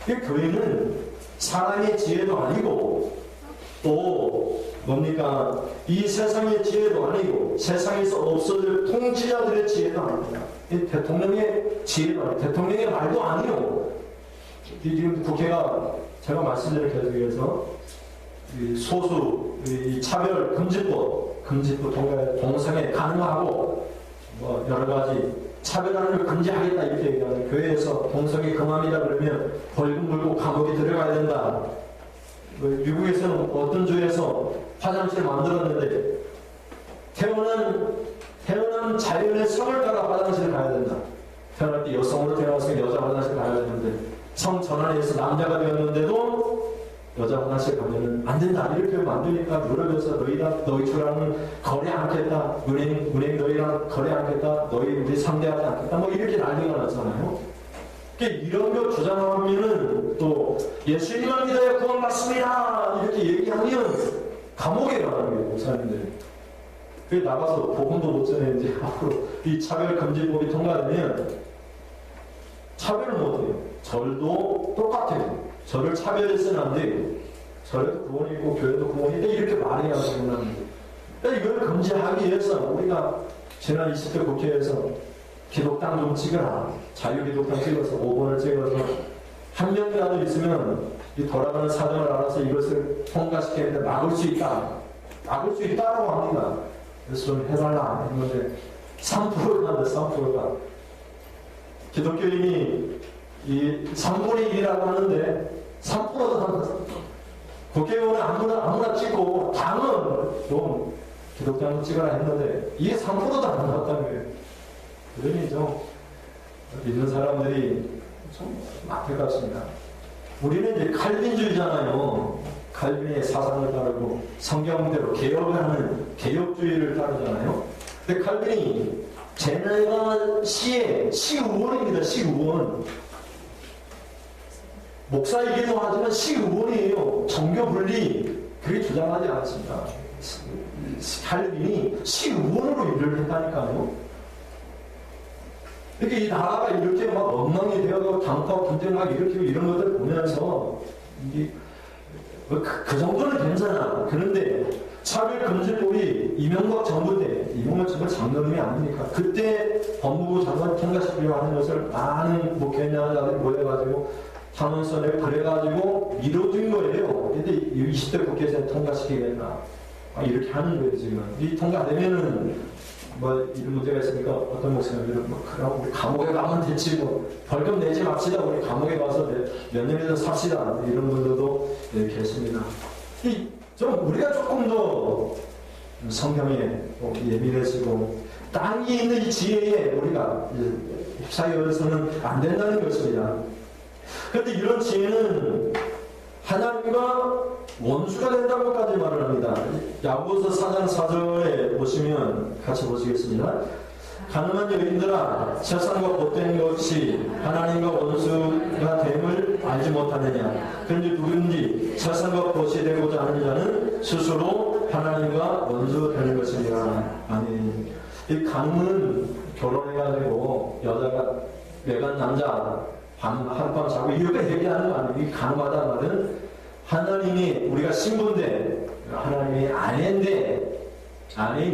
이 교회는 사람의 지혜도 아니고 또 뭡니까? 이 세상의 지혜도 아니고 세상에서 없어질 통치자들의 지혜도 아닙니다. 이 대통령의 지혜도 아니고 대통령의 말도 아니고 지금 국회가 제가 말씀드린 계속해서 소수 차별 금지법 통과에 동성애 가능하고 뭐 여러 가지 차별하는 걸 금지하겠다 이렇게 얘기하는 교회에서 동성애 금합니다 그러면 벌금 물고 감옥에 들어가야 된다. 미국에서는 어떤 주에서 화장실 만들었는데 태어난 자연의 성을 따라 화장실 가야 된다. 태어날 때 여성으로 태어나서 여자 화장실 가야 되는데 성 전환해서 남자가 되었는데도 여자 화장실 가면은 안 된다 이렇게 만드니까 유럽에서 너희처럼 거래 않겠다 은행 너희랑 거래 않겠다 너희 우리 상대하지 않겠다 뭐 이렇게 난리가 났잖아요. 이런 거 주장하면은 또 예수님만 믿어야 구원받습니다 이렇게 얘기하면 감옥에 가는 거예요 목사님들이. 그게 나가서 복음도 못 전해 이제 앞으로 이 차별금지법이 통과되면 차별을 못해요. 절도 똑같아요. 절을 차별해서는 안 돼요. 절에도 구원이 있고 교회도 구원이 있고 이렇게 말해야 되는 거예요. 이걸 금지하기 위해서 우리가 지난 20대 국회에서 기독당 좀 찍어라. 자유기독당 찍어서 5번을 찍어서 한 명이라도 있으면 이 돌아가는 사정을 알아서 이것을 통과시키는데 막을 수 있다. 막을 수 있다고 합니다. 그래서 좀 해달라 했는데 3%가 안 돼. 3%가. 기독교인이 이 3분의 1이라고 하는데 3%도 안 돼. 국회의원은 아무나 찍고 당은 좀 기독교는 찍어라 했는데 이게 3%도 안 나왔다는 거예요. 그러니 좀 믿는 사람들이 좀 안타깝습니다. 우리는 이제 칼빈주의잖아요. 칼빈의 사상을 따르고 성경대로 개혁하는 개혁주의를 따르잖아요. 근데 칼빈이 제네바 시의 시의원입니다. 시의원. 목사이기도 하지만 시의원이에요. 종교 분리 그렇게 주장하지 않습니다. 칼빈이 시의원으로 일을 했다니까요. 이렇게 이 나라가 이렇게 막 엉망이 되어서 당파 분쟁 막 일으키고 이런 것들 보면서 이게 그 정도는 괜찮아. 그런데 차별금지법이 이명박 정부 때, 이명박 정부 장로님이 아닙니까? 그때 법무부 장관 통과시키려고 하는 것을 많은 목회자들이 모여가지고 탄원서를 그래가지고 밀어준 거예요. 근데 20대 국회에서 통과시키겠나? 이렇게 하는 거예요, 지금. 이 통과되면은 뭐 이런 문제가 있으니까 어떤 목사님들은 그럼 우리 감옥에 가면 됐지 뭐 벌금 내지 맙시다. 우리 감옥에 가서 몇 년이든 삽시다. 이런 분들도 계십니다. 좀 우리가 조금 더 성경에 예민해지고 땅이 있는 이 지혜에 우리가 휩싸여서는 안 된다는 것입니다. 그런데 이런 지혜는 하나님과 원수가 된다고까지 말을 합니다. 야고보서 4장 4절에 보시면 같이 보시겠습니다. 가늠한 여인들아, 세상과 못된 것이 하나님과 원수가 됨을 알지 못하느냐. 그런지 누구든지 세상과 벗이 되고자 하는 자는 스스로 하나님과 원수 되는 것입니다. 아멘. 이 가늠은 결혼해가지고 여자가 외간 남자 하룻밤 자고 이렇게 얘기하는 거 아니에요. 이 가늠하다 말은 하나님이 우리가 신부인데 하나님이 아내인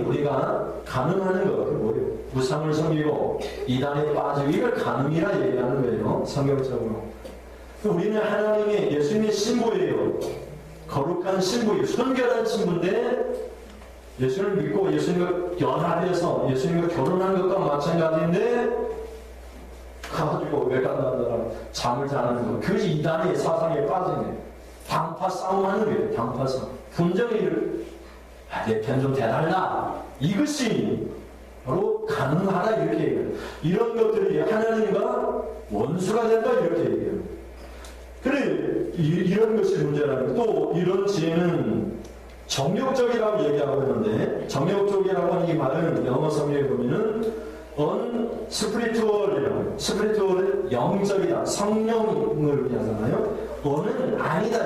우리가 가늠하는 거. 그게 뭐예요? 우상을 섬기고 이단에 빠지고 이걸 가늠이라 얘기하는 거예요. 성경적으로. 우리는 하나님의 예수님의 신부예요. 거룩한 신부예요. 순결한 신부인데 예수님을 믿고 예수님과 연합해서 예수님과 결혼한 것과 마찬가지인데 가가지고 외간 남자랑 잠을 자는 거. 그것이 이단의 사상에 빠지네. 당파 싸움하는 거예요. 당파 싸움. 분쟁을 내 편 좀 대달라. 이것이 바로 가능하다 이렇게 얘기해요. 이런 것들이 하나님과 원수가 된다 이렇게 얘기해요. 그래 이런 것이 문제라는 거예요. 또 이런 지혜는 정욕적이라고 얘기하고 있는데 정욕적이라고 하는 이 말은 영어 성경에 보면은 스피리추얼이라고 스피리추얼은 영적이다. 성령을 의미하잖아요. 어는 아니다.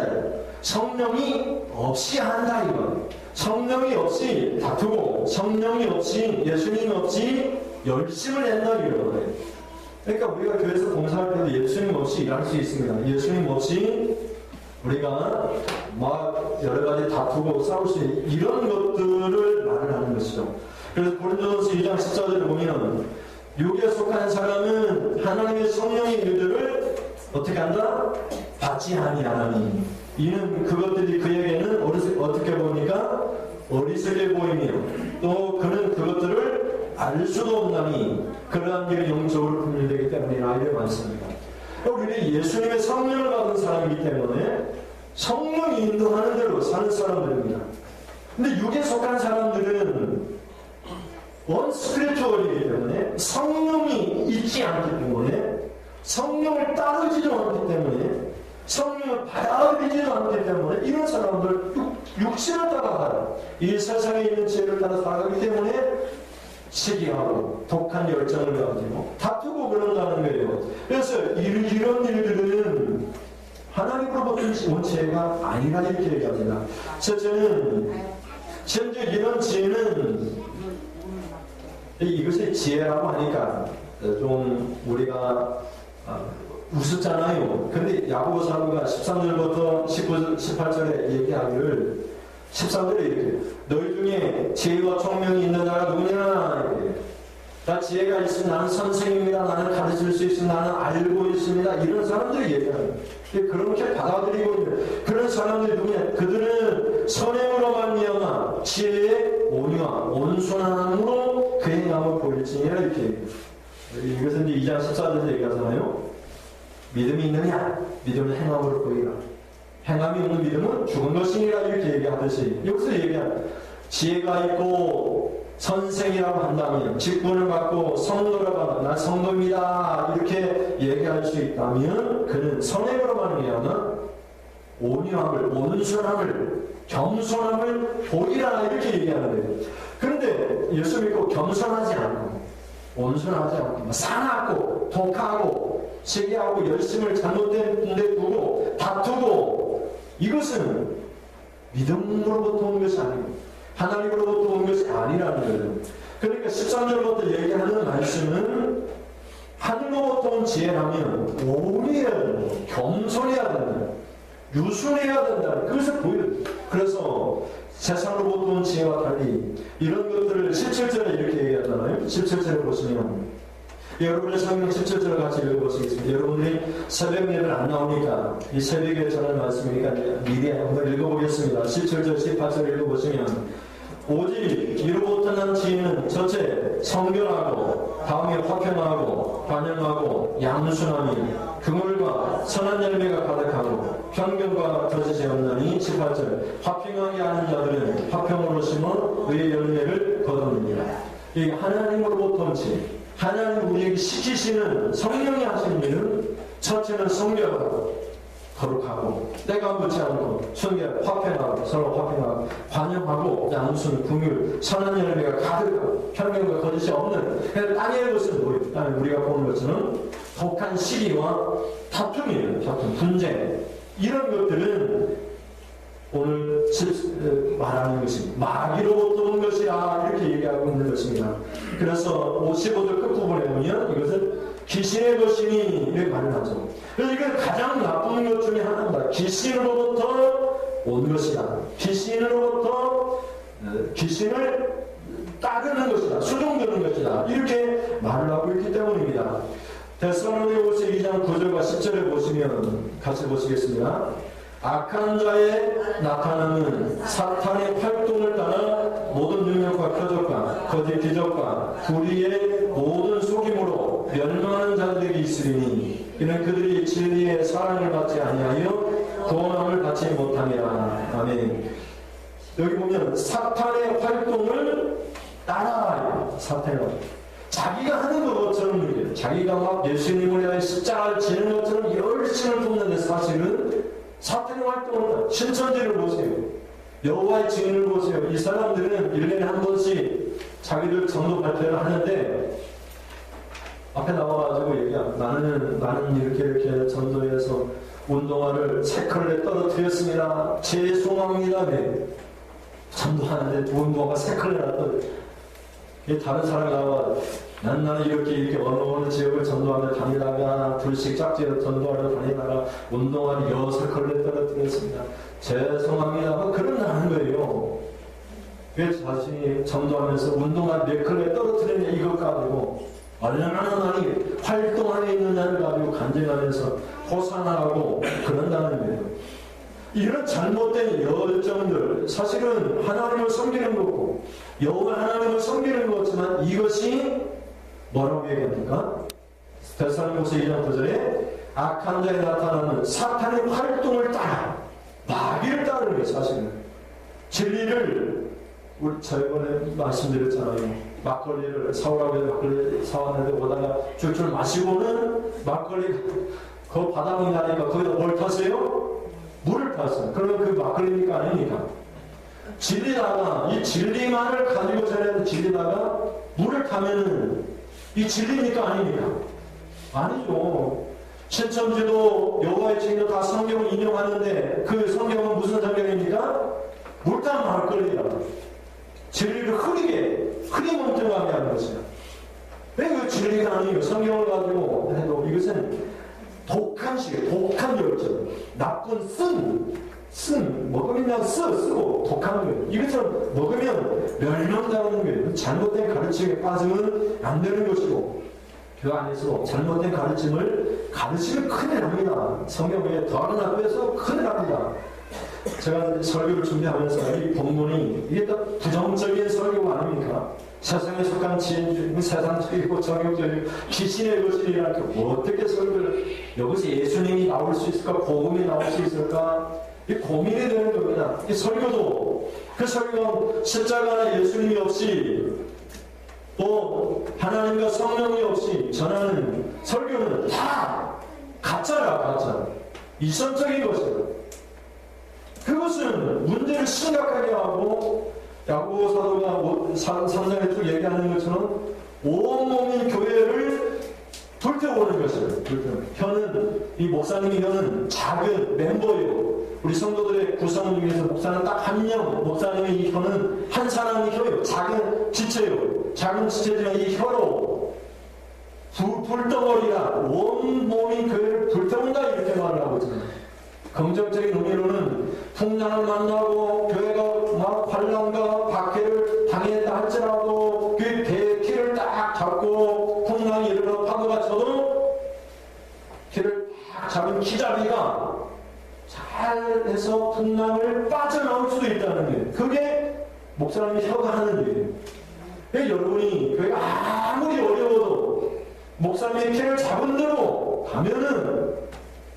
성령이 없이 한다 이거. 성령이 없이 다투고 성령이 없이 예수님 없이 열심을 낸다 이거예요. 그러니까 우리가 교회에서 봉사할 때도 예수님 없이 일할 수 있습니다. 예수님 없이 우리가 막 여러 가지 다투고 싸울 수 있는 이런 것들을 말을 하는 것이죠. 그래서 고린도전서 2장 14절을 보면 육에 속한 사람은 하나님의 성령의 일들을 어떻게 한다? 받지 아니하나니 이는 그것들이 그에게는 어떻게 보니까 어리석게 보이며 또 그는 그것들을 알 수도 없나니 그러한 일이 영적으로 분별되기 때문이라 이렇게 말씀입니다. 우리는 예수님의 성령을 받은 사람이기 때문에 성령이 인도하는 대로 사는 사람들입니다. 근데 육에 속한 사람들은 스피리추얼이기 때문에 성령이 있지 않기 때문에 성령을 따르지도 않기 때문에 성령을 받아들이지도 않기 때문에 이런 사람들 육신을 따라가요. 이 세상에 있는 지혜를 따라 살아가기 때문에 시기하고 독한 열정을 가지고 다투고 그런다는 거예요. 그래서 이런 일들은 하나님으로부터 온 지혜가 아니라 이렇게 얘기합니다. 첫째는 현재 이런 지혜는 이것이 지혜라고 하니까 좀 우리가 우습잖아요. 근데 야고보 사도가 13절부터 18절에 얘기하기를 13절에 이렇게 너희 중에 지혜와 총명이 있는 자가 누구냐 이렇게 나 지혜가 있으면 나는 선생입니다. 나는 가르칠 수 있으면 나는 알고 있습니다. 이런 사람들이 얘기하는 그렇게 받아들이고 있는 그런 사람들이 누구냐 그들은 선행으로 말미암아 지혜의 온유와 온순함으로 그 행함을 보일지니라 이렇게 얘기해요. 이것은 이제 2장 14절에서 얘기하잖아요. 믿음이 있느냐? 믿음은 행함으로 보이라. 행함이 없는 믿음은 죽은 것이니라 이렇게 얘기하듯이 여기서 얘기한 지혜가 있고 선생이라고 한다면, 직분을 갖고 성도라고 한다면, 난 성도입니다 이렇게 얘기할 수 있다면 그는 선행으로 말미암아 온유함을, 온순함을, 겸손함을 보이라 이렇게 얘기하는 거예요. 그런데 예수 믿고 겸손하지 않고 온순하지 않고 사납고 독하고 시기하고 열심을 잘못된 데 두고 다투고, 이것은 믿음으로부터 온 것이 아니고 하나님으로부터 온 것이 아니라는 거예요. 그러니까 13절부터 얘기하는 말씀은 하늘로부터 온 지혜라면 온유해야 된다, 겸손해야 된다, 유순해야 된다, 그것을 보여요. 그래서 세상으로부터 온 지혜와 달리 이런 것들을 17절에 이렇게 얘기하잖아요. 17절에 보시면, 여러분의 성경 17절을 같이 읽어보시겠습니다. 여러분들이 새벽 예배를 안 나오니까 이 새벽에 전하는 말씀이니까 미리 한번 읽어보겠습니다. 17절 18절 읽어보시면, 오직 이로부터 난 지혜는 첫째 성결하고, 다음에 화평하고 관영하고 양순함이 그물과 선한 열매가 가득하고 편견과 거짓이 없나니. 18절 화평하게 하는 자들은 화평으로 심어 의의 열매를 거두느니라. 이 하나님으로부터 온 지혜, 하나님 우리에게 시키시는 성령이 하시는 일은 첫째는 성결하고 거룩하고 때가 묻지 않고 순결, 화평하고 서로 화평하고 관용하고 양순, 긍휼, 선한 열매가 가득하고 편견과 거짓이 없는. 땅의 것은 뭐예요? 우리가 보는 것은 독한 시기와 다툼이에요. 다툼, 분쟁, 이런 것들은 오늘 말하는 것입니다. 마귀로부터 온 것이라 이렇게 얘기하고 있는 것입니다. 그래서 55절 끝부분에 보면 이것은 귀신의 것이니 이렇게 말을 하죠. 그래서 이건 가장 나쁜 것 중에 하나입니다. 귀신으로부터 온 것이다. 귀신을 따르는 것이다. 수종되는 것이다. 이렇게 말을 하고 있기 때문입니다. 데살로니가후서 2장 9절과 10절에 보시면 같이 보시겠습니다. 악한 자의 나타나는 사탄의 활동을 따라 모든 능력과 표적과 거짓 기적과 불의의 모든 속임으로 멸망하는 자들이 있으리니 이는 그들이 진리의 사랑을 받지 아니하여 구원함을 받지 못함이라. 아멘. 여기 보면 사탄의 활동을 따라요. 사탄의 활동. 자기가 하는 것처럼 이렇게 자기가 막 예수님을 위하여 십자가를 지는 것처럼 열심을 굽는데 사실은 사탄의 활동을, 신천지를 보세요. 여호와의 증인을 보세요. 이 사람들은 1년에 한 번씩 자기들 전도 발표를 하는데 앞에 나와가지고 얘기하고, 나는 이렇게 전도해서 운동화를 3컬레 떨어뜨렸습니다. 죄송합니다. 네. 전도하는데 운동화가 3컬레나 떨어뜨렸어요. 다른 사람이 나와, 나는 이렇게 어느 지역을 전도하며 다니다가 불식 짝지로 전도하러 다니다가 운동화를 6컬레 떨어뜨렸습니다. 죄송합니다. 그런다는 거예요. 왜 자신이 전도하면서 운동화 4컬레 떨어뜨리냐 이것 가지고 얼마나 많이 활동 안에 있는 자를 가지고 간증하면서 호산하고 그런다는 거예요. 이런 잘못된 열정들, 사실은 하나님을 섬기는 거고 여호와 하나님을 섬기는 거지만 이것이 뭐라고 얘기합니까? 데살로니가후서 2장 9절에 악한 자에 나타나는 사탄의 활동을 따라 마귀를 따르는 게 사실은 진리를, 우리 저번에 말씀드렸잖아요. 막걸리를 사오라고 해서 막걸리 사왔는데 오다가 줄줄 마시고는 막걸리 그 바닥이 나니까 거기다 뭘 타세요? 물을 탔어요. 그러면 그 막걸리니까 아닙니까? 진리다가 이 진리만을 가지고 전하는 진리다가 물을 타면은 이 진리니까 아닙니까? 아니죠. 신천지도 여호와의 증인도 다 성경을 인용하는데 그 성경은 무슨 성경입니까? 물탄 막걸리다. 진리를 흐리멍텅하게 하는 것이야. 왜 그 진리가 아니에요? 성경을 가지고 해도 이것은 독한 시계, 독한 열정, 나쁜 먹으면 그냥 쓰고 독한 거예요. 이것처럼 먹으면 멸망당하는 거예요. 잘못된 가르침에 빠지면 안 되는 것이고, 그 안에서 잘못된 가르침을 가르치면 큰일 납니다. 성경에 더하는 앞에서 큰일 납니다. 제가 설교를 준비하면서 이 본문이 이게 또 부정적인 설교가 아닙니까? 세상에 속한 지인주의, 세상적이고 정욕적이고 귀신의 것이라고 어떻게 설교를, 여기서 예수님이 나올 수 있을까? 복음이 나올 수 있을까? 이 고민이 되는 겁니다. 이 설교도 그 설교 십자가나 예수님이 없이 또 하나님과 성령이 없이 전하는 설교는 다 가짜라 가짜. 이성적인 것이에요. 그것은 문제를 심각하게 하고 야고보 사도가 3장에 쭉 얘기하는 것처럼 온몸인 교회를 불태우는 것이에요. 혀는, 이 목사님이 혀는 작은 멤버예요. 우리 성도들의 구성 중에서 목사는 딱 한 명, 목사님의 이 혀는 한 사람의 혀예요. 작은 지체예요. 작은 지체지만 이 혀로 불덩어리가 온몸인 교회를 불태운다 이렇게 말을 하고 있잖아요. 긍정적인 의미로는 풍랑을 만나고 교회가 막 환란과 박해를 당했다 할지라도 그 배의 키를 딱 잡고 풍랑이 일어나 파도가 쳐도 키를 딱 잡은 키잡이가 잘해서 풍랑을 빠져나올 수도 있다는 게 그게 목사님이 혀가 하는 일이에요. 그러니까 여러분이 교회가 아무리 어려워도 목사님의 키를 잡은 대로 가면은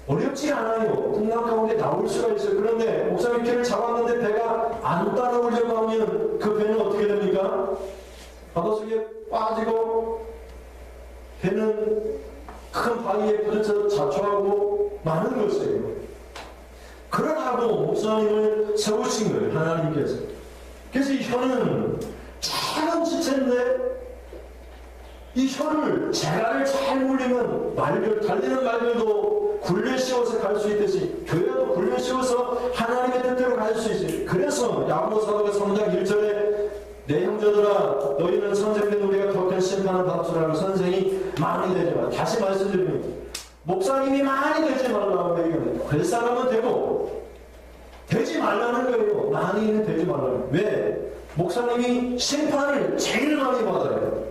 어렵지 않아요. 풍랑 가운데 나올 수가 있어요. 그런데 목사님 키를 잡았는데 배가 안 따라오려고 하면 그 배는 어떻게 됩니까? 바닷속에 빠지고 배는 큰 바위에 부딪혀 자초하고 마는 것이에요. 그러라고 목사님을 세우신 거예요. 하나님께서. 그래서 이 혀는 작은 지체인데 이 혀를 재갈을 잘 물리면 말들, 달리는 말들도 굴려 씌워서 갈 수 있듯이 교회도 굴려 씌워서 하나님의 뜻대로 갈 수 있어요. 그래서 야고보 사도가 3장 1절에 내 형제들아 너희는 선생된 우리가 더 큰 심판을 받으라고 선생이 많이 되지 말라. 다시 말씀드립니다. 목사님이 많이 되지 말라고 얘기합니다. 될 사람은 되고 되지 말라는 거예요. 많이는 되지 말라는. 왜? 목사님이 심판을 제일 많이 받아요.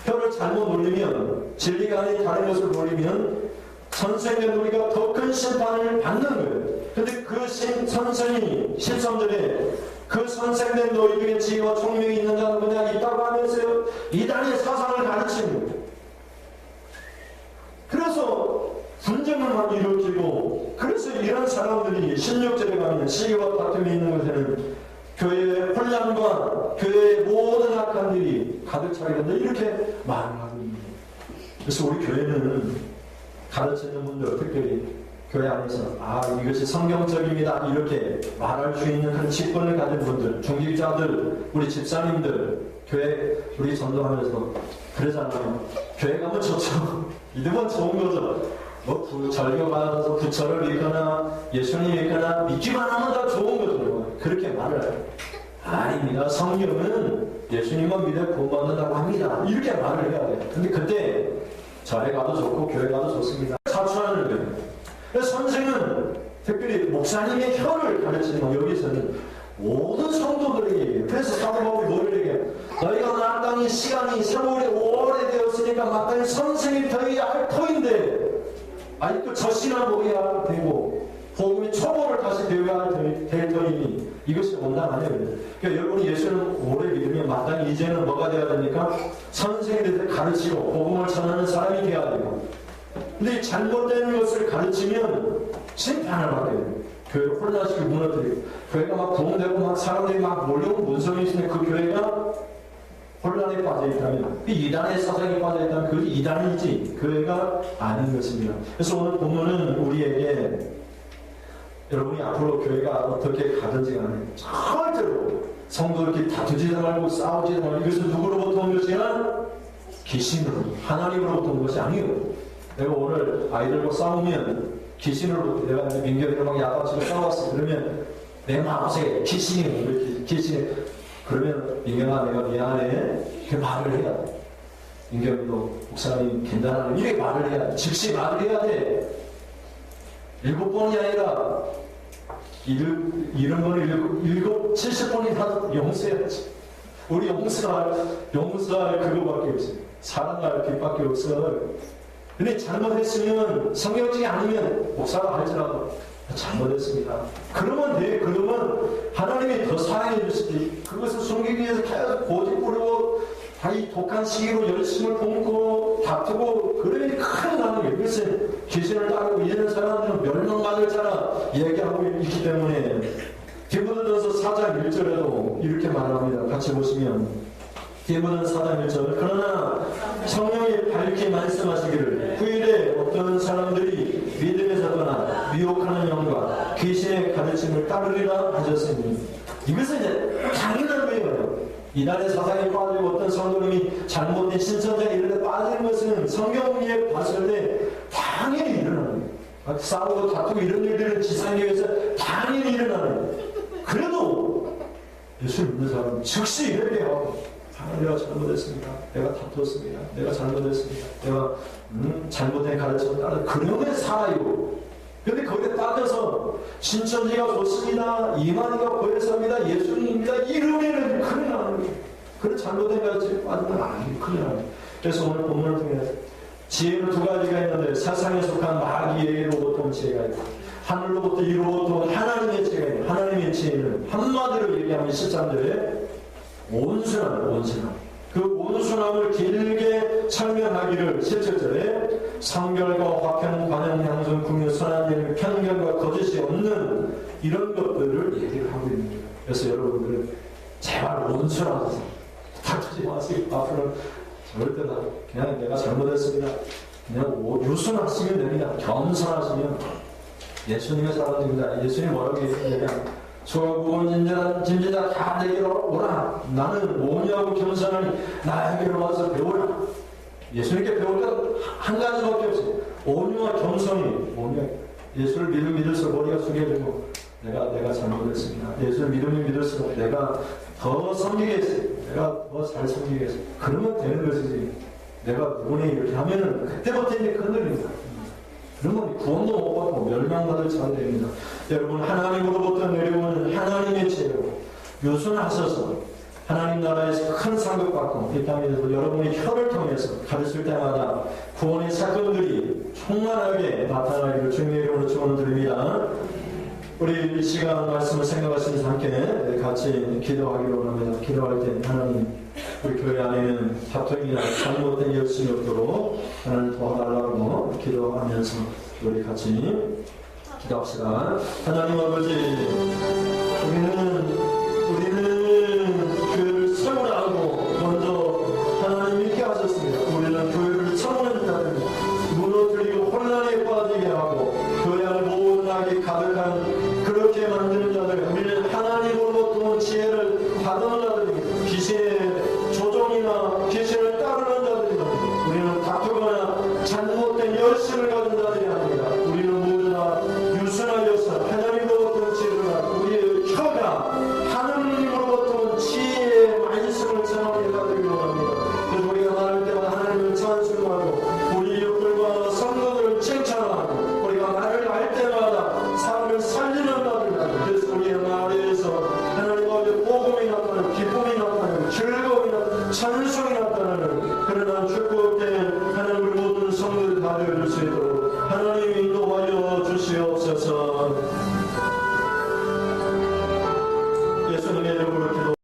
혀를 잘못 놀리면 진리가 아닌 다른 것을 놀리면 선생된 우리가 더 큰 심판을 받는 거예요. 근데 그 선생이 13절에 그 선생된 너희에게 지혜와 총명이 있는 자는 그냥 있다고 하면서요 이단의 사상을 가르치는 거예요. 그래서 분쟁을 많이 일으키고 그래서 이런 사람들이 16절에 가면 시기와 다툼이 있는 것에는 교회의 혼란과 교회의 모든 악한 일이 가득 차게 된다 이렇게 말을 하고 있는 거예요. 그래서 우리 교회는 가르치는 분들 특별히 교회 안에서 이것이 성경적입니다 이렇게 말할 수 있는 그런 직분을 가진 분들 중직자들 우리 집사님들 교회 우리 전도하면서 그러잖아요. 교회 가면 좋죠. 믿으면 좋은 거죠. 뭐 절교 받아서 부처를 믿거나 예수님 믿거나 믿기만 하면 다 좋은 거죠. 그렇게 말을 해요. 아닙니다. 성경은 예수님만 믿어 구원받는다고 합니다. 이렇게 말을 해야 돼요. 근데 그때 절에 가도 좋고 교회 가도 좋습니다. 자출하는 거예요. 그래서 선생은 특별히 목사님의 혀를 가르치는 거 여기서는 모든 성도들에게 얘기해요. 그래서 사도 바울이 뭐를 얘기해요? 너희가 마땅히 시간이 세월이 오래되었으니까 마땅히 선생이 되어야 할 터인데 아직도 젖이나 먹어야 되고 복음의 초보를 다시 배워야 될 터이니 이것이 온당하네요. 그러니까 여러분이 예수를 오래 믿으면 마땅히 이제는 뭐가 되어야 됩니까? 선생에 대해서 가르치고 복음을 전하는 사람이 되어야 되고 근데 잘못된 것을 가르치면 심판을 받게 돼요. 교회를 혼란시키고 무너뜨리고 교회가 막 부흥되고 막 사람들이 막 몰려오고 문성이 있으면 그 교회가 혼란에 빠져있다면 그 이단의 사상에 빠져있다면 그것이 이단이지 교회가 아닌 것입니다. 그래서 오늘 본문은 우리에게 여러분이 앞으로 교회가 어떻게 가든지 간에 절대로 성도 이렇게 다투지도 말고 싸우지도 말고 이것은 누구로부터 온 것이냐? 귀신으로 하나님으로부터 온 것이 아니에요. 내가 오늘 아이들과 싸우면 귀신으로부터 내가 민경이랑 막 야단치고 싸웠어. 그러면 내 마음속에 귀신이 그러면 민경아 내가 미안해 이렇게 말을 해야 돼. 민경이도 목사님 괜찮아 이렇게 말을 해야 돼. 즉시 말을 해야 돼. 7번이 아니라 이런 거는 70번이나 용서해야지. 우리 용서할 그거밖에 없어요. 사랑할 빛밖에 없어요. 근데 잘못했으면 성경적이 아니면 목사가 할지라도 잘못했습니다. 그러면 돼. 그러면 하나님이 더 사랑해 주시지. 그것을 숨기기 위해서 계속 고집 부리고 이 독한 시기로 열심을 품고 다투고 그러니 큰일 나는 거예요. 그래서 귀신을 따르고 이런 사람들은 멸망받을 자라 얘기하고 있기 때문에 보시면 뒤에 보는 4장 1절 그러나 성령이 밝게 말씀하시기를 후일에 어떤 사람들이 믿음에서 떠나 미혹하는 영과 귀신의 가르침을 따르리라 하셨으니 이것은 이제 당연한 거예요. 이단의 사상에 빠지고 어떤 성도님이 잘못된 신천지에 이런 데 빠지는 것은 성경에 봤을 때 당연히 일어나는 거예요. 싸우고 다투고 이런 일들은 지상교회에서 당연히 일어나는 거예요. 그래도 예수 믿는 사람은 즉시 이렇게 하고 내가 잘못했습니다. 내가 다투었습니다. 내가 잘못했습니다. 내가 잘못된 가르침을 따라 그러면 살아요. 근데 거기에 따져서 신천지가 좋습니다. 이만희가 보혜사입니다. 예수님입니다. 이러면은 큰일 나는 거예요. 그런 잘못된 가르침에 빠지면 아니 큰일 나는 거예요. 그래서 오늘 본문을 통해 지혜는 두 가지가 있는데 세상에 속한 마귀의로부터 온 지혜가 있고 하늘로부터 이로부터 온 하나님의 지혜가 있고 하나님의 지혜는 한마디로 얘기하면 13절에 온순함. 그 온순함을 길게 설명하기를 17절에 성결과 화평, 관용, 양선, 궁유, 선한 일, 편견과 거짓이 없는 이런 것들을 얘기를 하고 있는 거예요. 그래서 여러분들은 제발 온순하셔서 다투지 마세요. 앞으로 절대 다 그냥 내가 잘못했습니다. 그냥 유순하시면 됩니다. 겸손하시면 예수님의 사람입니다. 예수님 뭐라고 얘기합니까? 수고하고 짐진자 다 내게로 오라. 나는 오냐고 겸손하니 나에게로 와서 배우라. 예수님께 배울 건 한 가지밖에 없어요. 온유와 겸손이. 온유. 예수를 믿을수록 머리가 숙여지고 내가 잘못했습니다. 예수를 믿을수록 내가 더 섬기겠어요. 내가 더 잘 섬기겠어요. 그러면 되는 것이지. 내가 누구네 이렇게 하면은 그때부터 이제 흔들립니다. 그러면 구원도 못 받고 멸망받을 자가 됩니다. 여러분 하나님으로부터 내려오는 하나님의 지혜로 유순하셔서 하나님 나라에서 큰 상급 받고 이 땅에서 여러분의 혀를 통해서 가르칠 때마다 구원의 사건들이 충만하게 나타나기를 주님의 이름으로 축원드립니다. 우리 이 시간 말씀을 생각하시면서 함께 같이 기도하기로 합니다. 기도할 때 하나님 우리 교회 안에는 다툼이나 잘못된 열심이 없도록 하나님 도와달라고 기도하면서 우리 같이 기도합시다. 하나님 아버지 우리는